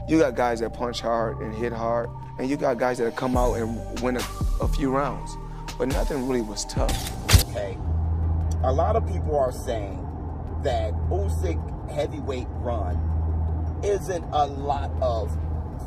You got guys that punch hard and hit hard, and you got guys that come out and win a few rounds. But nothing really was tough. Okay, a lot of people are saying that Usyk heavyweight run isn't a lot of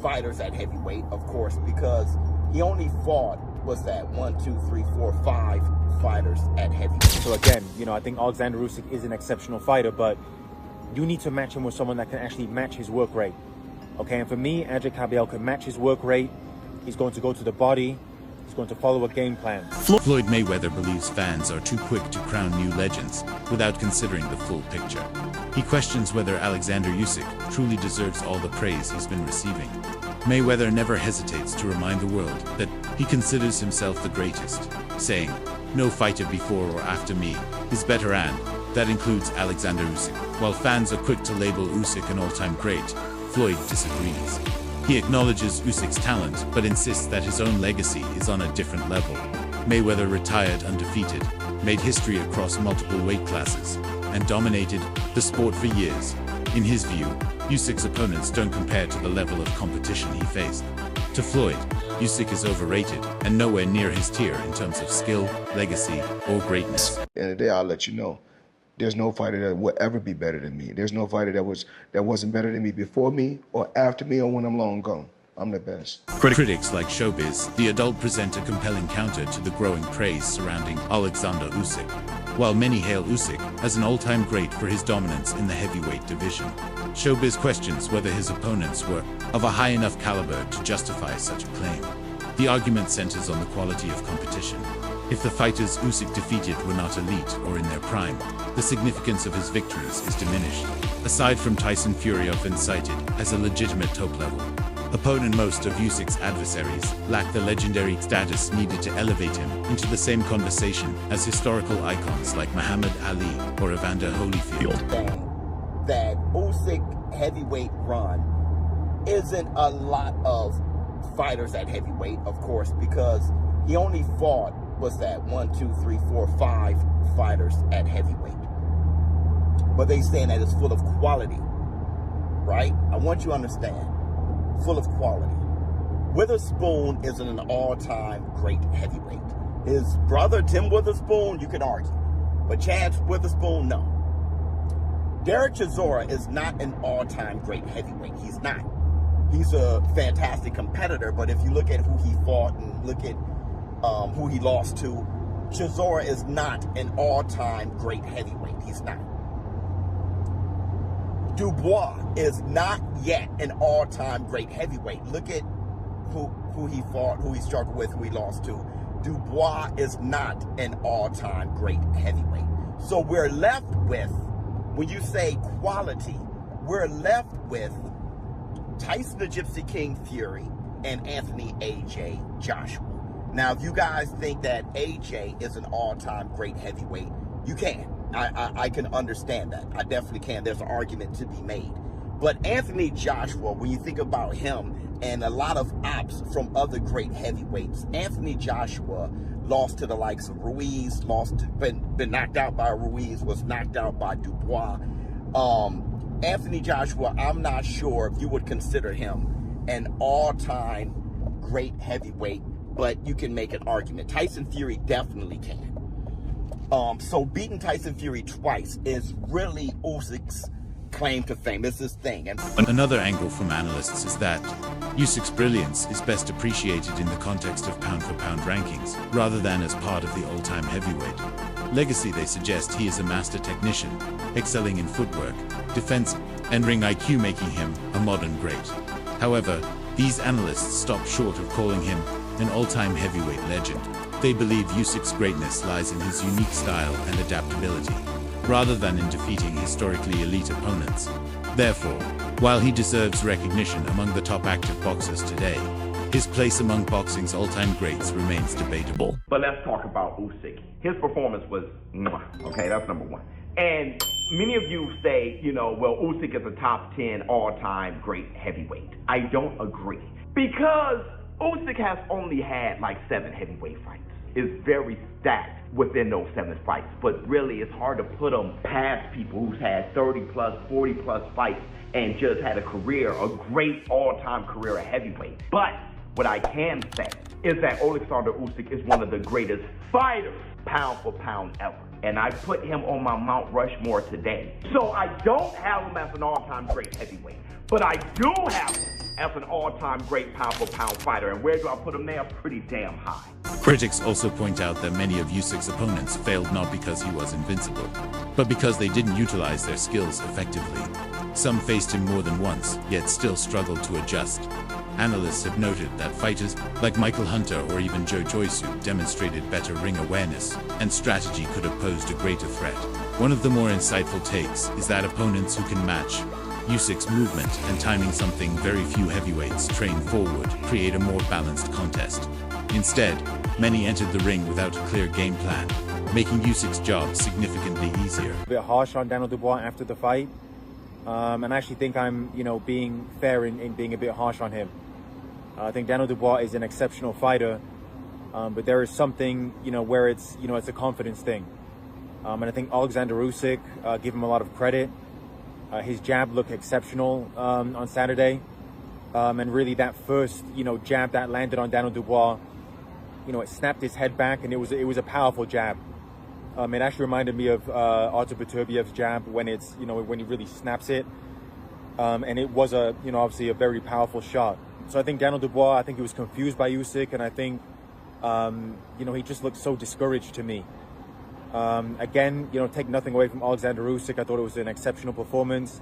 fighters at heavyweight, of course, because he only fought, what's that, 1, 2, 3, 4, 5 fighters at heavyweight. So again, I think Oleksandr Usyk is an exceptional fighter, but you need to match him with someone that can actually match his work rate. Okay, and for me, Andrzej Kabiel can match his work rate. He's going to go to the body. He's going to follow a game plan. Floyd Mayweather believes fans are too quick to crown new legends without considering the full picture. He questions whether Oleksandr Usyk truly deserves all the praise he's been receiving. Mayweather never hesitates to remind the world that he considers himself the greatest, saying, "No fighter before or after me is better, and that includes Oleksandr Usyk." While fans are quick to label Usyk an all-time great, Floyd disagrees. He acknowledges Usyk's talent, but insists that his own legacy is on a different level. Mayweather retired undefeated, made history across multiple weight classes, and dominated the sport for years. In his view, Usyk's opponents don't compare to the level of competition he faced. To Floyd, Usyk is overrated and nowhere near his tier in terms of skill, legacy, or greatness. At the end of the day, I'll let you know. There's no fighter that will ever be better than me. There's no fighter that wasn't better than me before me or after me or when I'm long gone. I'm the best. Critics like Showbiz, the adult, present a compelling counter to the growing praise surrounding Oleksandr Usyk. While many hail Usyk as an all-time great for his dominance in the heavyweight division, Showbiz questions whether his opponents were of a high enough caliber to justify such a claim. The argument centers on the quality of competition. If the fighters Usyk defeated were not elite or in their prime, the significance of his victories is diminished. Aside from Tyson Fury, often cited as a legitimate top level opponent, most of Usyk's adversaries lack the legendary status needed to elevate him into the same conversation as historical icons like Muhammad Ali or Evander Holyfield. That Usyk heavyweight run isn't a lot of fighters at heavyweight, of course, because he only fought, what's that, 1, 2, 3, 4, 5 fighters at heavyweight. But they saying that it's full of quality, right? I want you to understand, full of quality. Witherspoon isn't an all-time great heavyweight. His brother, Tim Witherspoon, you can argue. But Chance Witherspoon, no. Derek Chisora is not an all-time great heavyweight. He's not. He's a fantastic competitor, but if you look at who he fought and look at who he lost to, Chisora is not an all-time great heavyweight. He's not. Dubois is not yet an all-time great heavyweight. Look at who he fought, who he struggled with, who he lost to. Dubois is not an all-time great heavyweight. So we're left with, when you say quality, we're left with Tyson the Gypsy King Fury and Anthony A.J. Joshua. Now, if you guys think that A.J. is an all-time great heavyweight, you can. I can understand that. I definitely can. There's an argument to be made. But Anthony Joshua, when you think about him and a lot of ops from other great heavyweights, Anthony Joshua lost to the likes of Ruiz, been knocked out by Ruiz, was knocked out by Dubois. Anthony Joshua, I'm not sure if you would consider him an all-time great heavyweight, but you can make an argument. Tyson Fury definitely can. So beating Tyson Fury twice is really Usyk's claim to fame. It's his thing. And another angle from analysts is that Usyk's brilliance is best appreciated in the context of pound-for-pound rankings, rather than as part of the all-time heavyweight legacy. They suggest he is a master technician, excelling in footwork, defense, and ring IQ, making him a modern great. However, these analysts stop short of calling him an all-time heavyweight legend. They believe Usyk's greatness lies in his unique style and adaptability, rather than in defeating historically elite opponents. Therefore, while he deserves recognition among the top active boxers today, his place among boxing's all-time greats remains debatable. But let's talk about Usyk. His performance was mwah. Okay, that's number one. And many of you say, well, Usyk is a top 10 all-time great heavyweight. I don't agree. Because Usyk has only had like 7 heavyweight fights. is very stacked within those 7 fights. But really, it's hard to put him past people who's had 30 plus, 40 plus fights and just had a career, a great all-time career at heavyweight. But what I can say is that Oleksandr Usyk is one of the greatest fighters, pound for pound, ever. And I put him on my Mount Rushmore today. So I don't have him as an all-time great heavyweight, but I do have him as an all-time great pound for pound fighter. And where do I put him there? Pretty damn high. Critics also point out that many of Usyk's opponents failed not because he was invincible, but because they didn't utilize their skills effectively. Some faced him more than once, yet still struggled to adjust. Analysts have noted that fighters like Michael Hunter or even Joe Joyce demonstrated better ring awareness, and strategy could have posed a greater threat. One of the more insightful takes is that opponents who can match Usyk's movement and timing, something very few heavyweights train forward, create a more balanced contest. Instead, many entered the ring without a clear game plan, making Usyk's job significantly easier. A bit harsh on Daniel Dubois after the fight, and I actually think I'm, being fair in being a bit harsh on him. I think Daniel Dubois is an exceptional fighter, but there is something, where it's a confidence thing. And I think Oleksandr Usyk, give him a lot of credit. His jab looked exceptional on Saturday, and really that first, jab that landed on Daniel Dubois, it snapped his head back, and it was a powerful jab. It actually reminded me of Artur Beterbiev's jab when it's, when he really snaps it, and it was obviously a very powerful shot. So I think Daniel Dubois, I think he was confused by Usyk, and I think, he just looked so discouraged to me. Again, take nothing away from Oleksandr Usyk. I thought it was an exceptional performance.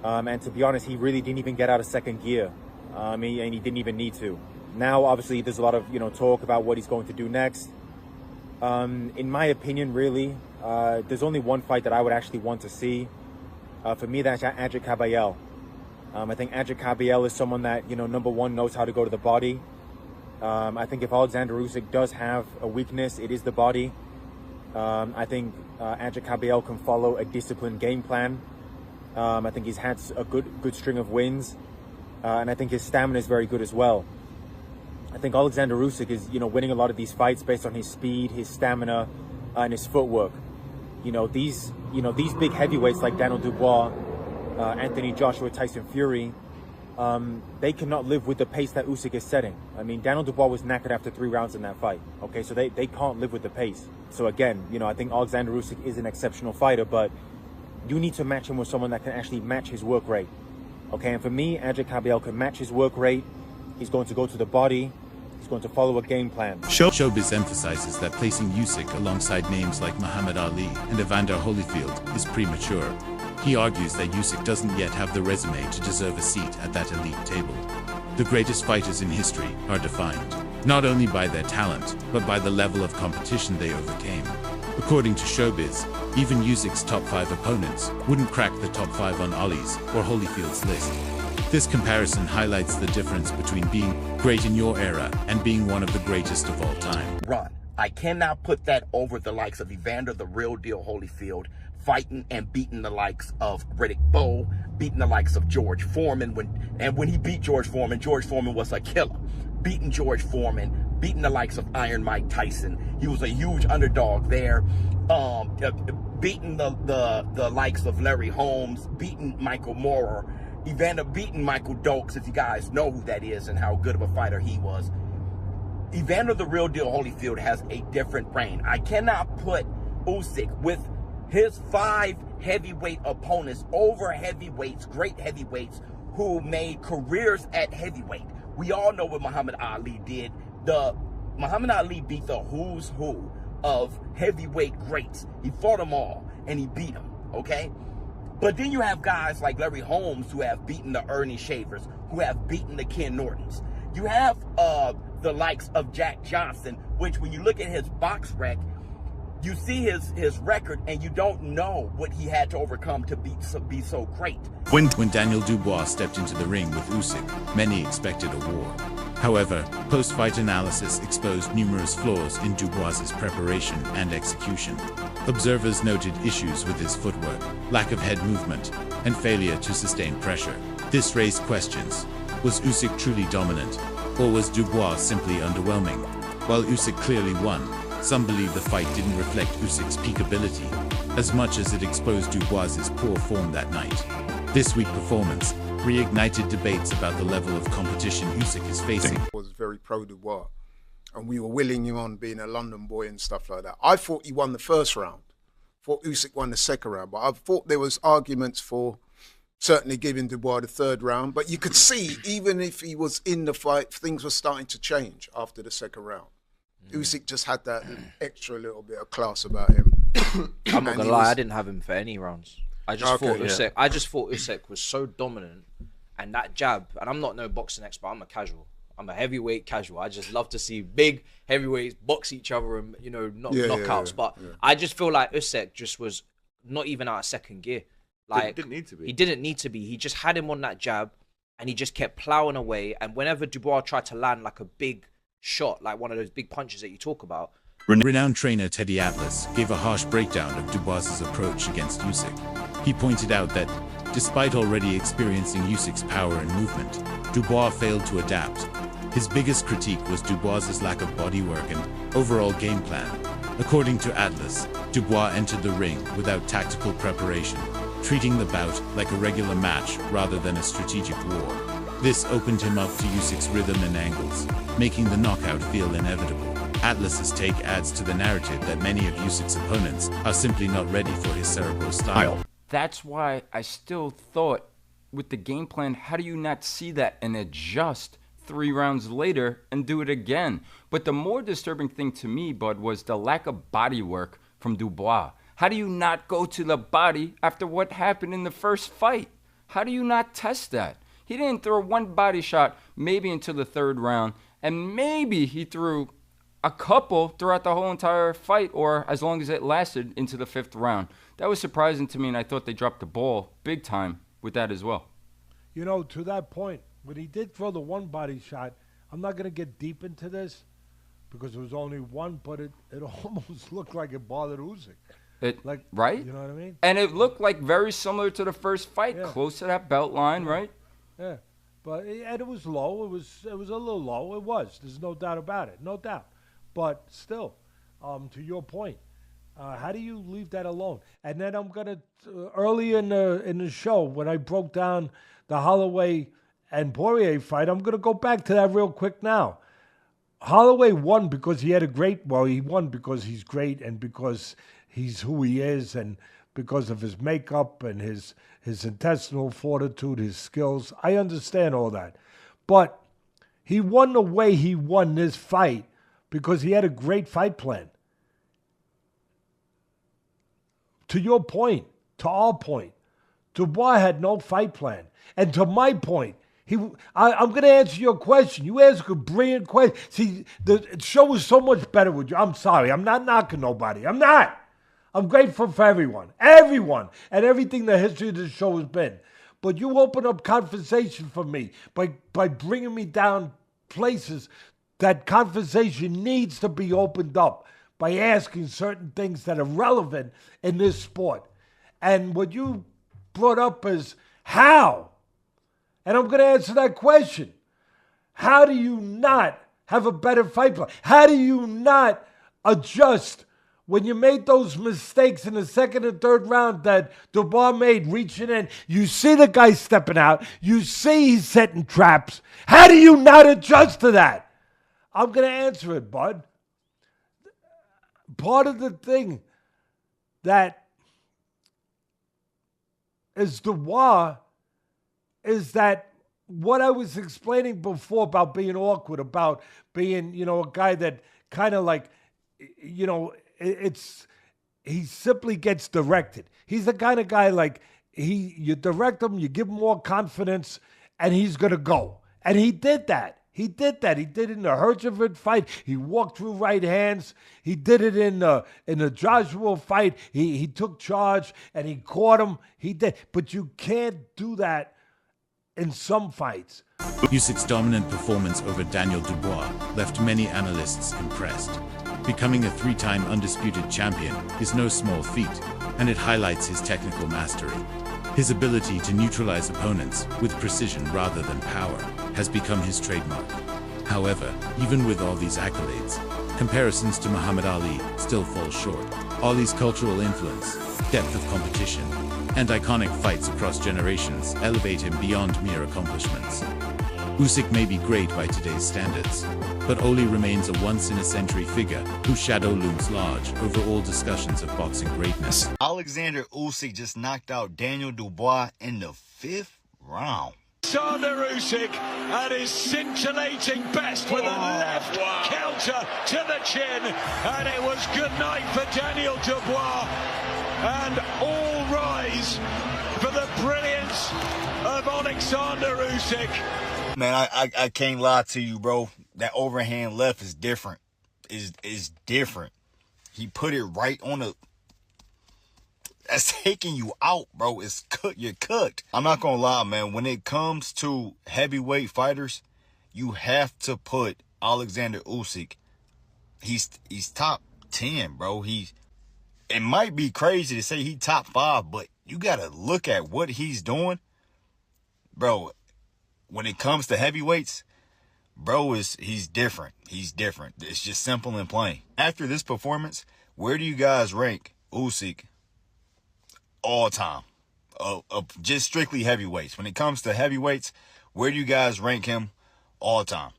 And to be honest, he really didn't even get out of second gear. And he didn't even need to. Now, obviously, there's a lot of, talk about what he's going to do next. In my opinion, really, there's only one fight that I would actually want to see. For me, that's Adrian Caballel. I think Adrian Caballel is someone that, number one, knows how to go to the body. I think if Oleksandr Usyk does have a weakness, it is the body. I think Adrian Caballel can follow a disciplined game plan. I think he's had a good string of wins, and I think his stamina is very good as well. I think Oleksandr Usyk is, winning a lot of these fights based on his speed, his stamina, and his footwork. These big heavyweights like Daniel Dubois, Anthony Joshua, Tyson Fury, they cannot live with the pace that Usyk is setting. I mean, Daniel Dubois was knackered after 3 rounds in that fight. Okay, so they can't live with the pace. So again, I think Oleksandr Usyk is an exceptional fighter, but you need to match him with someone that can actually match his work rate. Okay, and for me, Adrian Caballel can match his work rate. He's going to go to the body. He's going to follow a game plan. Showbiz emphasizes that placing Usyk alongside names like Muhammad Ali and Evander Holyfield is premature. He argues that Usyk doesn't yet have the resume to deserve a seat at that elite table. The greatest fighters in history are defined not only by their talent, but by the level of competition they overcame. According to Showbiz, even Usyk's top 5 opponents wouldn't crack the top 5 on Ali's or Holyfield's list. This comparison highlights the difference between being great in your era and being one of the greatest of all time. Run. I cannot put that over the likes of Evander the Real Deal Holyfield fighting and beating the likes of Riddick Bowe, beating the likes of George Foreman. When he beat George Foreman was a killer. Beating George Foreman, beating the likes of Iron Mike Tyson. He was a huge underdog there. Beating the likes of Larry Holmes, beating Michael Moorer. Evander beating Michael Dokes, if you guys know who that is and how good of a fighter he was. Evander the Real Deal Holyfield has a different brain. I cannot put Usyk with his 5 heavyweight opponents over heavyweights, great heavyweights, who made careers at heavyweight. We all know what Muhammad Ali did. Muhammad Ali beat the who's who of heavyweight greats. He fought them all, and he beat them, okay? But then you have guys like Larry Holmes who have beaten the Ernie Shavers, who have beaten the Ken Nortons. You have the likes of Jack Johnson, which when you look at his box rec, you see his record and you don't know what he had to overcome to be so great. When Daniel Dubois stepped into the ring with Usyk, many expected a war. However, post-fight analysis exposed numerous flaws in Dubois's preparation and execution. Observers noted issues with his footwork, lack of head movement, and failure to sustain pressure. This raised questions. Was Usyk truly dominant, or was Dubois simply underwhelming? While Usyk clearly won, some believe the fight didn't reflect Usyk's peak ability, as much as it exposed Dubois's poor form that night. This week's performance reignited debates about the level of competition Usyk is facing. Was very pro Dubois, and we were willing him on being a London boy and stuff like that. I thought he won the first round. Thought Usyk won the second round, but I thought there was arguments for certainly giving Dubois the third round. But you could see, even if he was in the fight, things were starting to change after the second round. Usyk just had that extra little bit of class about him. I'm not gonna lie, I didn't have him for any rounds. I just thought Usyk was so dominant, and that jab. And I'm not no boxing expert. I'm a casual. I'm a heavyweight casual. I just love to see big heavyweights box each other and knockouts. But I just feel like Usyk just was not even out of second gear. Like didn't need to be. He didn't need to be. He just had him on that jab, and he just kept plowing away. And whenever Dubois tried to land like a big shot, like one of those big punches that you talk about. Renowned trainer Teddy Atlas gave a harsh breakdown of Dubois's approach against Usyk. He pointed out that, despite already experiencing Usyk's power and movement, Dubois failed to adapt. His biggest critique was Dubois's lack of bodywork and overall game plan. According to Atlas, Dubois entered the ring without tactical preparation, treating the bout like a regular match rather than a strategic war. This opened him up to Usyk's rhythm and angles, making the knockout feel inevitable. Atlas's take adds to the narrative that many of Usyk's opponents are simply not ready for his cerebral style. That's why I still thought with the game plan, how do you not see that and adjust 3 rounds later and do it again? But the more disturbing thing to me, Bud, was the lack of body work from Dubois. How do you not go to the body after what happened in the first fight? How do you not test that? He didn't throw one body shot maybe until the 3rd round, and maybe he threw a couple throughout the whole entire fight, or as long as it lasted into the 5th round. That was surprising to me, and I thought they dropped the ball big time with that as well. You know, to that point, when he did throw the one body shot, I'm not going to get deep into this because it was only one, but it almost looked like it bothered Usyk. Right? You know what I mean? And it looked like very similar to the first fight, close to that belt line, right? Yeah. And it was low. It was a little low. It was. There's no doubt about it. No doubt. But still, to your point, how do you leave that alone? And then I'm gonna early in the show when I broke down the Holloway and Poirier fight, I'm gonna go back to that real quick now. Holloway won because he had he won because he's great and because he's who he is and because of his makeup and his intestinal fortitude, his skills. I understand all that. But he won the way he won this fight because he had a great fight plan. To your point, to our point, Dubois had no fight plan. And to my point, I'm going to answer your question. You asked a brilliant question. See, the show was so much better with you. I'm sorry. I'm not knocking nobody. I'm not. I'm grateful for everyone, and everything the history of the show has been. But you open up conversation for me by bringing me down places that conversation needs to be opened up by asking certain things that are relevant in this sport. And what you brought up is how. And I'm going to answer that question. How do you not have a better fight plan? How do you not adjust when you made those mistakes in the 2nd and 3rd round that Dubois made, reaching in? You see the guy stepping out. You see he's setting traps. How do you not adjust to that? I'm going to answer it, bud. Part of the thing that is Dubois is that what I was explaining before about being awkward, about being, a guy that kind of like, he simply gets directed. He's the kind of guy like you direct him, you give him more confidence, and he's going to go. And he did that. He did that. He did it in the Herjavec fight. He walked through right hands. He did it in the Joshua fight. He took charge and he caught him. He did. But you can't do that in some fights. Usyk's dominant performance over Daniel Dubois left many analysts impressed. Becoming a 3-time undisputed champion is no small feat, and it highlights his technical mastery. His ability to neutralize opponents with precision rather than power has become his trademark. However, even with all these accolades, comparisons to Muhammad Ali still fall short. Ali's cultural influence, depth of competition, and iconic fights across generations elevate him beyond mere accomplishments. Usyk may be great by today's standards, but Oli remains a once-in-a-century figure whose shadow looms large over all discussions of boxing greatness. Oleksandr Usyk just knocked out Daniel Dubois in the 5th round. Oleksandr Usyk at his scintillating best with a left counter to the chin, and it was good night for Daniel Dubois, and all rise for the brilliance of Oleksandr Usyk. Man, I can't lie to you, bro. That overhand left is different. Is different. He put it right on the... That's taking you out, bro. It's cooked. You're cooked. I'm not gonna lie, man. When it comes to heavyweight fighters, you have to put Oleksandr Usyk. He's top 10, bro. It might be crazy to say he top 5, but you gotta look at what he's doing, bro. When it comes to heavyweights, bro, he's different. He's different. It's just simple and plain. After this performance, where do you guys rank Usyk all time? Just strictly heavyweights. When it comes to heavyweights, where do you guys rank him all time?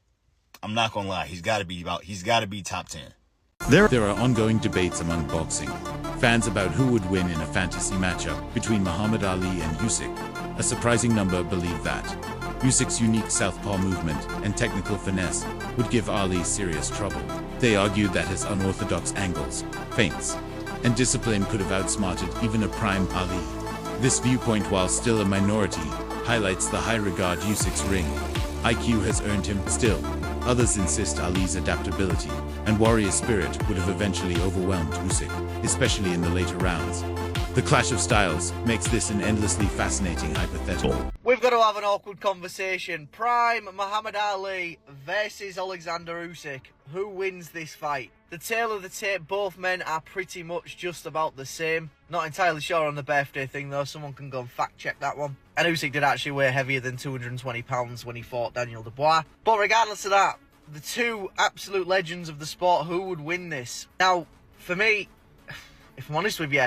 I'm not gonna lie, he's gotta be top 10. There are ongoing debates among boxing fans about who would win in a fantasy matchup between Muhammad Ali and Usyk. A surprising number believe that Usyk's unique southpaw movement and technical finesse would give Ali serious trouble. They argued that his unorthodox angles, feints, and discipline could have outsmarted even a prime Ali. This viewpoint, while still a minority, highlights the high regard Usyk's ring IQ has earned him. Still, others insist Ali's adaptability and warrior spirit would have eventually overwhelmed Usyk, especially in the later rounds. The clash of styles makes this an endlessly fascinating hypothetical. We've got to have an awkward conversation. Prime Muhammad Ali versus Oleksandr Usyk. Who wins this fight? The tale of the tape, both men are pretty much just about the same. Not entirely sure on the birthday thing though, someone can go and fact check that one. And Usyk did actually weigh heavier than 220 pounds when he fought Daniel Dubois. But regardless of that, the two absolute legends of the sport, who would win this? Now, for me, if I'm honest with you,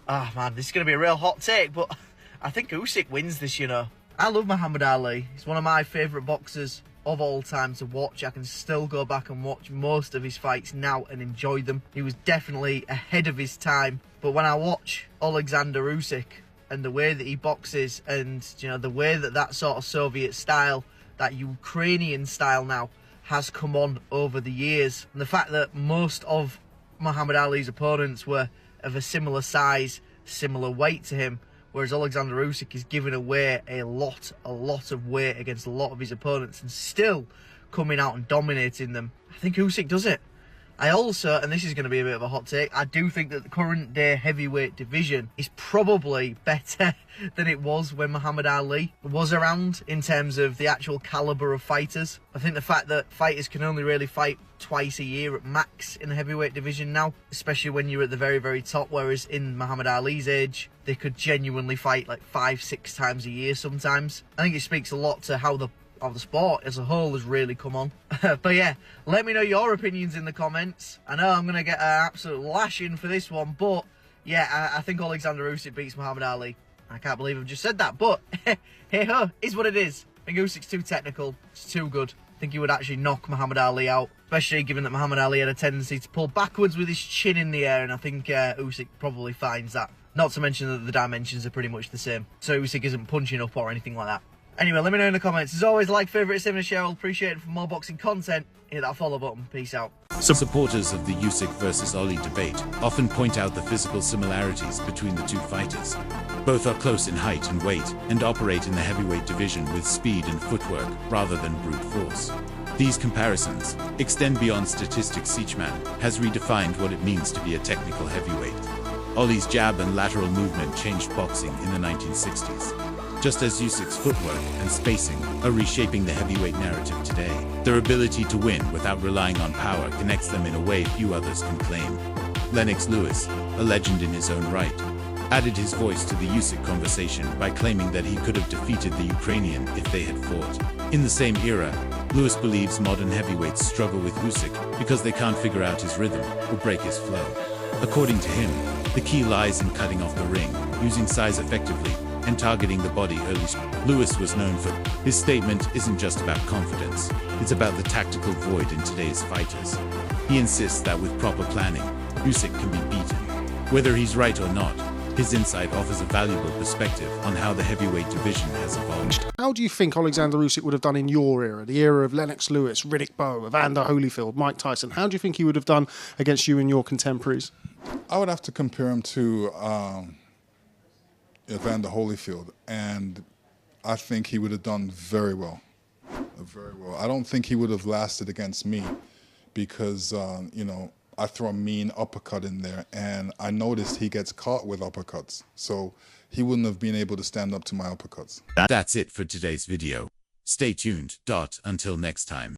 oh man, this is going to be a real hot take, but I think Usyk wins this, you know. I love Muhammad Ali. He's one of my favourite boxers of all time to watch. I can still go back and watch most of his fights now and enjoy them. He was definitely ahead of his time. But when I watch Oleksandr Usyk and the way that he boxes and, you know, the way that that sort of Soviet style, that Ukrainian style now, has come on over the years, and the fact that most of Muhammad Ali's opponents were of a similar size, similar weight to him, whereas Oleksandr Usyk is giving away a lot of weight against a lot of his opponents and still coming out and dominating them. I think Usyk does it. I also, and this is going to be a bit of a hot take, I do think that the current day heavyweight division is probably better than it was when Muhammad Ali was around in terms of the actual caliber of fighters. I think the fact that fighters can only really fight twice a year at max in the heavyweight division now, especially when you're at the very, very top, whereas in Muhammad Ali's age, they could genuinely fight like 5-6 times a year sometimes. I think it speaks a lot to how the sport as a whole has really come on. But yeah, let me know your opinions in the comments. I know I'm going to get an absolute lashing for this one, but yeah, I think Oleksandr Usyk beats Muhammad Ali. I can't believe I've just said that, but hey ho, is what it is. I think Usyk's too technical, it's too good. I think he would actually knock Muhammad Ali out, especially given that Muhammad Ali had a tendency to pull backwards with his chin in the air, and I think Usyk probably finds that. Not to mention that the dimensions are pretty much the same, so Usyk isn't punching up or anything like that. Anyway, let me know in the comments. As always, like, favourite, save and share. I'll appreciate it for more boxing content. Hit that follow button. Peace out. Some supporters of the Usyk versus Ali debate often point out the physical similarities between the two fighters. Both are close in height and weight and operate in the heavyweight division with speed and footwork rather than brute force. These comparisons extend beyond statistics. Each man has redefined what it means to be a technical heavyweight. Ali's jab and lateral movement changed boxing in the 1960s. Just as Usyk's footwork and spacing are reshaping the heavyweight narrative today. Their ability to win without relying on power connects them in a way few others can claim. Lennox Lewis, a legend in his own right, added his voice to the Usyk conversation by claiming that he could have defeated the Ukrainian if they had fought. In the same era, Lewis believes modern heavyweights struggle with Usyk because they can't figure out his rhythm or break his flow. According to him, the key lies in cutting off the ring, using size effectively, and targeting the body early. Lewis was known for his statement isn't just about confidence, it's about the tactical void in today's fighters. He insists that with proper planning, Usyk can be beaten. Whether he's right or not, his insight offers a valuable perspective on how the heavyweight division has evolved. How do you think Oleksandr Usyk would have done in your era, the era of Lennox Lewis, Riddick Bowe, Evander Holyfield, Mike Tyson? How do you think he would have done against you and your contemporaries? I would have to compare him to Evander Holyfield, and I think he would have done very well. Very well. I don't think he would have lasted against me because, you know, I throw a mean uppercut in there, and I noticed he gets caught with uppercuts. So he wouldn't have been able to stand up to my uppercuts. That's it for today's video. Stay tuned. Until next time.